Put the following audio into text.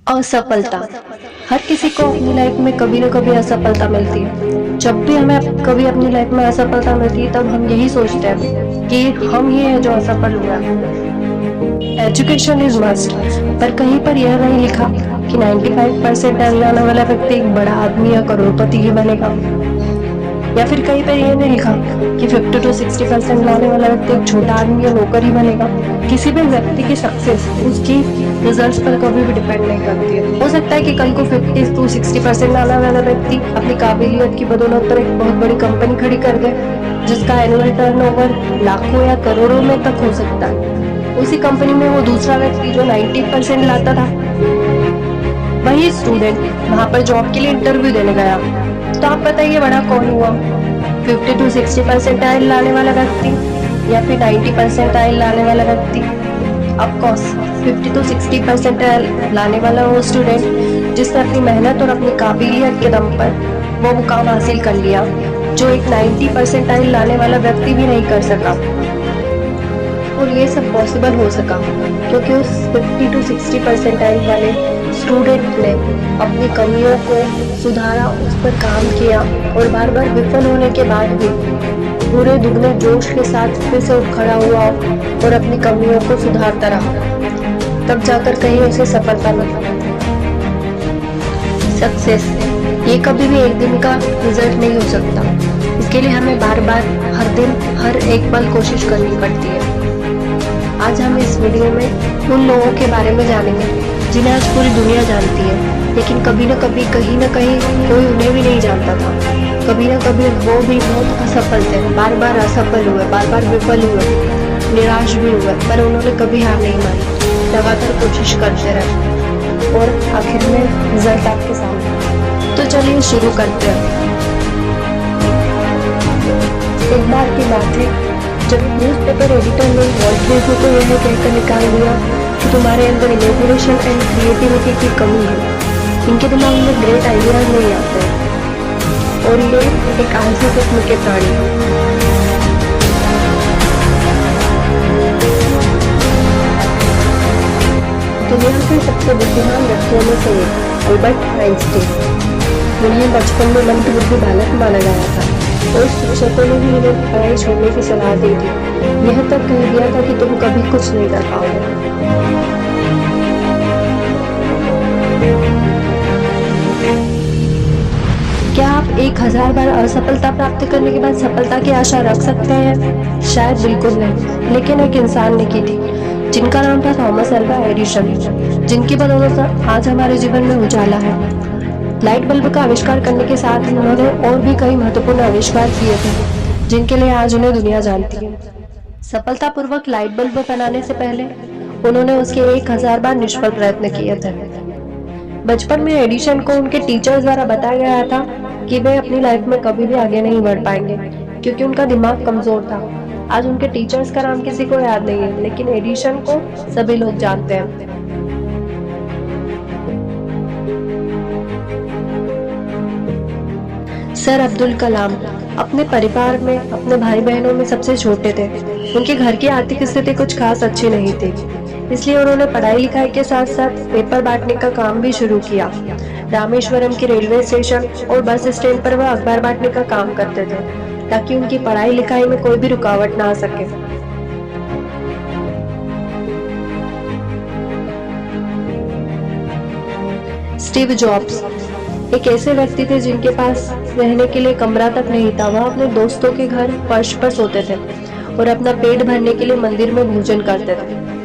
असफलता। हर किसी को अपनी लाइफ में कभी न कभी असफलता मिलती है। जब भी हमें कभी अपनी लाइफ में असफलता मिलती है तब हम यही सोचते हैं कि हम ही है जो असफल हुआ है। एजुकेशन इज मस्ट, पर कहीं पर यह नहीं लिखा कि 95% लाने वाला व्यक्ति एक बड़ा आदमी या करोड़पति ही बनेगा, या फिर कहीं पर यह नहीं लिखा कि 50 to 60% लाने वाला व्यक्ति एक छोटा आदमी या नौकर ही बनेगा। किसी भी व्यक्ति की सक्सेस उसकी रिजल्ट्स पर कभी भी डिपेंड नहीं करती है। हो सकता है कि कल को 50 to 60% लाने वाला व्यक्ति अपनी काबिलियत की बदौलत पर एक बहुत बड़ी कंपनी खड़ी कर दे, जिसका एनुअल टर्नओवर लाखों या करोड़ों में तक हो सकता है। उसी कंपनी में वो दूसरा व्यक्ति जो 90% लाता था, वही स्टूडेंट वहां पर जॉब के लिए इंटरव्यू देने गया, तो आप बताइए बड़ा कौन हुआ? 50 to 60% लाने वाला व्यक्ति या फिर 90% लाने वाला व्यक्ति? ऑफकोर्स 50 to 60% लाने वाला वो स्टूडेंट जिसने अपनी मेहनत और अपनी काबिलियत के दम पर वो मुकाम हासिल कर लिया, जो एक 90% लाने वाला व्यक्ति भी नहीं कर सका। और ये सब पॉसिबल हो सका क्योंकि उस 50 to 60% वाले स्टूडेंट ने अपनी कमियों को सुधारा, उस पर काम किया और बार बार विफल होने के बाद भी पूरे दुगने जोश के साथ फिर से उठ खड़ा हुआ और अपनी कमियों को सुधारता रहा, तब जाकर कहीं उसे सफलता मिली। सक्सेस ये कभी भी एक दिन का रिजल्ट नहीं हो सकता। इसके लिए हमें बार बार हर दिन हर एक पल कोशिश करनी पड़ती है। आज हम इस वीडियो में उन लोगों के बारे में जानेंगे जिन्हें आज पूरी दुनिया जानती है, लेकिन कभी न कभी कहीं न कहीं कोई उन्हें भी नहीं जानता था। कभी न कभी वो भी बहुत असफल थे, बार बार असफल हुए, बार बार विफल हुए, निराश भी हुए, पर उन्होंने कभी हार नहीं मानी, लगातार कोशिश करते रहे और आखिर में रिजल्ट आपके सामने। तो चलिए शुरू करते हैं। एक बार की बात है जब न्यूज़पेपर एडिटर ने वॉल्ट डिज्नी को यह कहकर निकाल दिया कि तुम्हारे अंदर इमेजिनेशन एंड क्रिएटिविटी की कमी है, इनके दिमाग में ग्रेट आइडियाज नहीं आते और ये एक आलसी किस्म के प्राणी हैं। दुनिया के सबसे बुद्धिमान व्यक्तियों में से एक अल्बर्ट आइंस्टीन, जिन्हें बचपन में मंदबुद्धि बालक माना गया था और शिक्षकों ने भी इन्हें पढ़ाई छोड़ने की सलाह दी थी, यह तक कह दिया था कि तुम कभी कुछ नहीं कर पाओगे। क्या आप 1000 बार असफलता प्राप्त करने के बाद सफलता की आशा रख सकते हैं? शायद बिल्कुल नहीं, लेकिन एक इंसान ने की थी जिनका नाम था थॉमस अल्वा एडिसन, जिनकी बदौलत आज हमारे जीवन में उजाला है। लाइट बल्ब का आविष्कार करने के साथ ही उन्होंने और भी कई महत्वपूर्ण आविष्कार किए थे जिनके लिए आज उन्हें दुनिया जानती है। सफलतापूर्वक लाइट बल्ब बनाने से पहले उन्होंने उसके 1000 बार निष्फल प्रयत्न किए थे। बचपन में एडिसन को उनके टीचर्स द्वारा बताया गया था कि वे अपनी लाइफ में कभी भी आगे नहीं बढ़ पाएंगे क्योंकि उनका दिमाग कमजोर था। आज उनके टीचर्स का नाम किसी को याद नहीं है, लेकिन एडिसन को सभी लोग जानते हैं। सर अब्दुल कलाम अपने परिवार में अपने भाई बहनों में सबसे छोटे थे। उनके घर की आर्थिक स्थिति कुछ खास अच्छी नहीं थी, इसलिए उन्होंने पढ़ाई लिखाई के साथ साथ पेपर बांटने का काम भी शुरू किया। रामेश्वरम के रेलवे स्टेशन और बस स्टैंड पर वह अखबार बांटने का काम करते थे ताकि उनकी पढ़ाई लिखाई में कोई भी रुकावट ना आ सके। स्टीव जॉब्स एक ऐसे व्यक्ति थे जिनके पास रहने के लिए कमरा तक नहीं था। वह अपने दोस्तों के घर फर्श पर सोते थे और अपना पेट भरने के लिए मंदिर में भोजन करते थे।